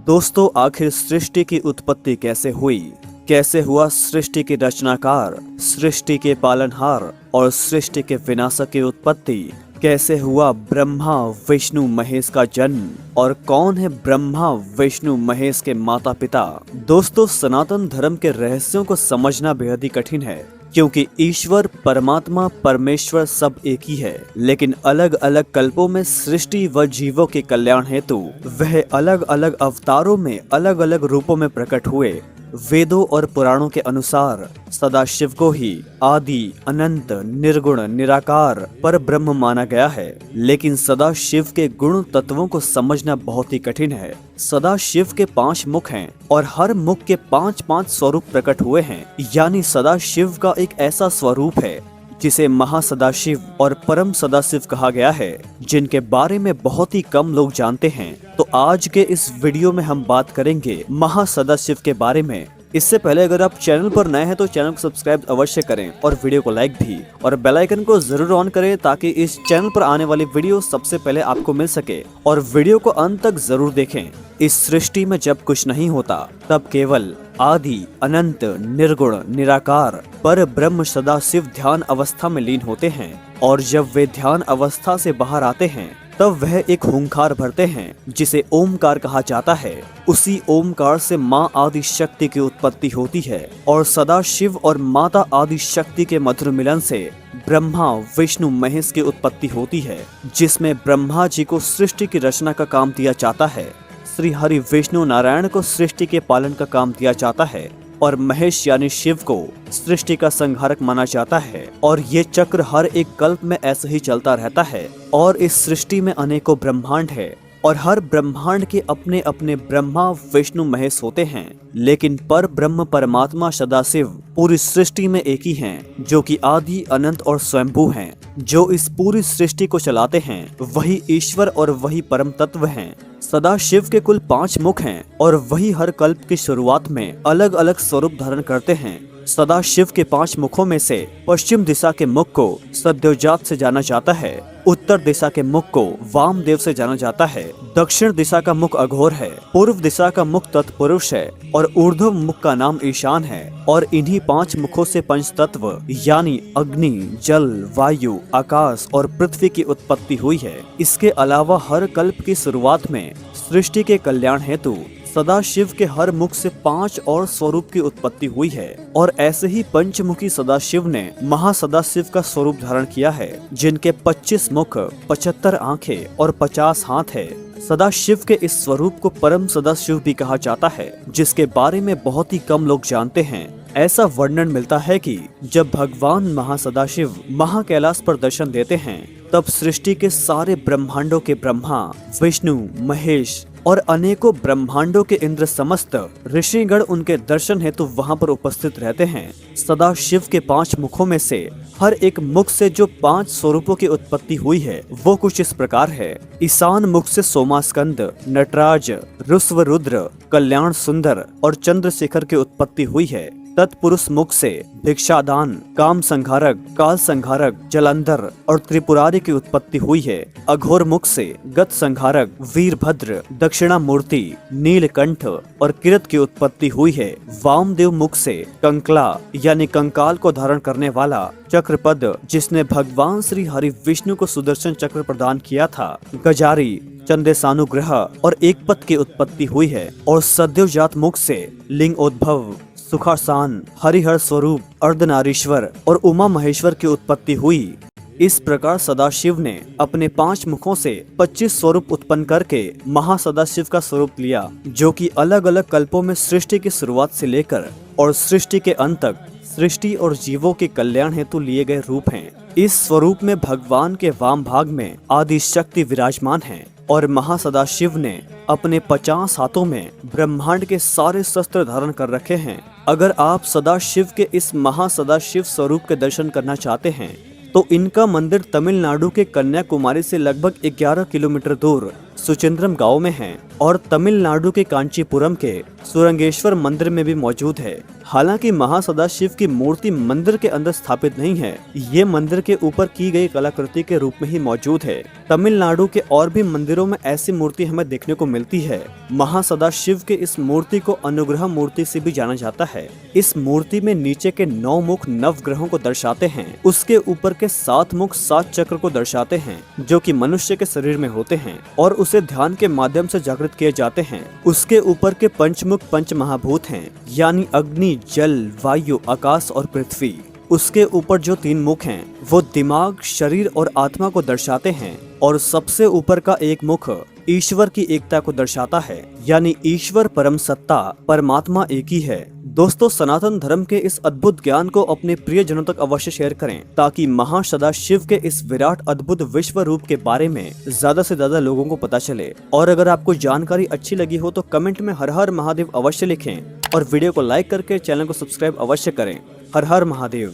दोस्तों, आखिर सृष्टि की उत्पत्ति कैसे हुई? कैसे हुआ सृष्टि के रचनाकार, सृष्टि के पालनहार और सृष्टि के विनाशक की उत्पत्ति? कैसे हुआ ब्रह्मा विष्णु महेश का जन्म और कौन है ब्रह्मा विष्णु महेश के माता पिता? दोस्तों, सनातन धर्म के रहस्यों को समझना बेहद ही कठिन है, क्योंकि ईश्वर परमात्मा परमेश्वर सब एक ही है, लेकिन अलग अलग कल्पों में सृष्टि व जीवों के कल्याण हेतु वह अलग अलग अवतारों में अलग अलग रूपों में प्रकट हुए। वेदों और पुराणों के अनुसार सदाशिव को ही आदि, अनंत, निर्गुण, निराकार पर ब्रह्म माना गया है, लेकिन सदाशिव के गुण तत्वों को समझना बहुत ही कठिन है। सदाशिव के 5 मुख हैं और हर मुख के 5-5 स्वरूप प्रकट हुए हैं, यानी सदाशिव का एक ऐसा स्वरूप है जिसे महासदाशिव और परम सदाशिव कहा गया है, जिनके बारे में बहुत ही कम लोग जानते हैं। तो आज के इस वीडियो में हम बात करेंगे महासदाशिव के बारे में। इससे पहले अगर आप चैनल पर नए हैं तो चैनल को सब्सक्राइब अवश्य करें और वीडियो को लाइक भी, और बेल आइकन को जरूर ऑन करें ताकि इस चैनल पर आने वाली वीडियो सबसे पहले आपको मिल सके, और वीडियो को अंत तक जरूर देखें। इस सृष्टि में जब कुछ नहीं होता तब केवल आदि, अनंत, निर्गुण, निराकार पर ब्रह्म सदाशिव ध्यान अवस्था में लीन होते हैं, और जब वे ध्यान अवस्था से बाहर आते हैं तब वह एक हुंकार भरते हैं जिसे ओमकार कहा जाता है। उसी ओमकार से माँ आदि शक्ति की उत्पत्ति होती है, और सदाशिव और माता आदि शक्ति के मधुर मिलन से ब्रह्मा विष्णु महेश की उत्पत्ति होती है, जिसमें ब्रह्मा जी को सृष्टि की रचना का काम दिया जाता है, श्री हरि विष्णु नारायण को सृष्टि के पालन का काम दिया जाता है, और महेश यानी शिव को सृष्टि का संहारक माना जाता है। और ये चक्र हर एक कल्प में ऐसे ही चलता रहता है। और इस सृष्टि में अनेकों ब्रह्मांड है, और हर ब्रह्मांड के अपने अपने ब्रह्मा विष्णु महेश होते हैं, लेकिन पर ब्रह्म परमात्मा सदाशिव पूरी सृष्टि में एक ही हैं, जो कि आदि, अनंत और स्वयंभू हैं। जो इस पूरी सृष्टि को चलाते हैं वही ईश्वर और वही परम तत्व हैं। सदाशिव के कुल 5 मुख हैं, और वही हर कल्प की शुरुआत में अलग अलग स्वरूप धारण करते हैं। सदाशिव के 5 मुखों में से पश्चिम दिशा के मुख को सद्योजात से जाना जाता है, उत्तर दिशा के मुख को वामदेव से जाना जाता है, दक्षिण दिशा का मुख अघोर है, पूर्व दिशा का मुख तत्पुरुष है, और ऊर्ध्व मुख का नाम ईशान है। और इन्हीं 5 मुखों से पंच तत्व यानी अग्नि, जल, वायु, आकाश और पृथ्वी की उत्पत्ति हुई है। इसके अलावा हर कल्प की शुरुआत में सृष्टि के कल्याण हेतु सदाशिव के हर मुख से 5 और स्वरूप की उत्पत्ति हुई है, और ऐसे ही पंचमुखी सदाशिव ने महासदाशिव का स्वरूप धारण किया है, जिनके 25 मुख, 75 आंखें और 50 हाथ है। सदाशिव के इस स्वरूप को परम सदाशिव भी कहा जाता है, जिसके बारे में बहुत ही कम लोग जानते हैं। ऐसा वर्णन मिलता है कि जब भगवान महासदाशिव महाकैलाश पर दर्शन देते हैं, तब सृष्टि के सारे ब्रह्मांडों के ब्रह्मा, विष्णु, महेश और अनेकों ब्रह्मांडों के इंद्र समस्त ऋषिगण उनके दर्शन हेतु वहां पर उपस्थित रहते हैं। सदाशिव के 5 मुखों में से हर एक मुख से जो 5 स्वरूपों की उत्पत्ति हुई है वो कुछ इस प्रकार है। ईशान मुख से सोमास्कंद, नटराज, रुस्व, रुद्र, कल्याण सुंदर और चंद्रशेखर की उत्पत्ति हुई है। तत्पुरुष मुख से भिक्षादान, काम संहारक, काल संहारक, जलंधर और त्रिपुरारी की उत्पत्ति हुई है। अघोर मुख से गत संहारक, वीरभद्र, दक्षिणामूर्ति, नीलकंठ और किरत की उत्पत्ति हुई है। वामदेव मुख से कंकला यानी कंकाल को धारण करने वाला, चक्रपद जिसने भगवान श्री हरि विष्णु को सुदर्शन चक्र प्रदान किया था, गजारी, चंदेसानुग्रह और एक पद की उत्पत्ति हुई है। और सद्योजात मुख से लिंगोद्भव, सुखासान, हरिहर स्वरूप, अर्धनारीश्वर और उमा महेश्वर की उत्पत्ति हुई। इस प्रकार सदाशिव ने अपने 5 मुखों से 25 स्वरूप उत्पन्न करके महासदाशिव का स्वरूप लिया, जो कि अलग अलग कल्पों में सृष्टि की शुरुआत से लेकर और सृष्टि के अंत तक सृष्टि और जीवों के कल्याण हेतु लिए गए रूप हैं। इस स्वरूप में भगवान के वाम भाग में आदि शक्ति विराजमान है, और महासदाशिव ने अपने 50 हाथों में ब्रह्मांड के सारे शस्त्र धारण कर रखे हैं। अगर आप सदाशिव के इस महासदाशिव स्वरूप के दर्शन करना चाहते हैं तो इनका मंदिर तमिलनाडु के कन्याकुमारी से लगभग 11 किलोमीटर दूर सुचिंद्रम गांव में है और तमिलनाडु के कांचीपुरम के सुरंगेश्वर मंदिर में भी मौजूद है। हालांकि महासदाशिव की मूर्ति मंदिर के अंदर स्थापित नहीं है, ये मंदिर के ऊपर की गई कलाकृति के रूप में ही मौजूद है। तमिलनाडु के और भी मंदिरों में ऐसी मूर्ति हमें देखने को मिलती है। महासदाशिव के इस मूर्ति को अनुग्रह मूर्ति से भी जाना जाता है। इस मूर्ति में नीचे के 9 मुख नवग्रहों को दर्शाते हैं, उसके ऊपर के 7 मुख 7 चक्र को दर्शाते हैं जो कि मनुष्य के शरीर में होते हैं और उसे ध्यान के माध्यम से जागृत किए जाते हैं। उसके ऊपर के पंचमुख पंच महाभूत हैं, यानी अग्नि, जल, वायु, आकाश और पृथ्वी। उसके ऊपर जो 3 मुख हैं वो दिमाग, शरीर और आत्मा को दर्शाते हैं और सबसे ऊपर का एक मुख ईश्वर की एकता को दर्शाता है, यानी ईश्वर परम सत्ता, परमात्मा एक ही है। दोस्तों, सनातन धर्म के इस अद्भुत ज्ञान को अपने प्रियजनों तक अवश्य शेयर करें ताकि महासदाशिव के इस विराट अद्भुत विश्व रूप के बारे में ज्यादा से ज्यादा लोगों को पता चले। और अगर आपको जानकारी अच्छी लगी हो तो कमेंट में हर हर महादेव अवश्य लिखें और वीडियो को लाइक करके चैनल को सब्सक्राइब अवश्य करें। हर हर महादेव।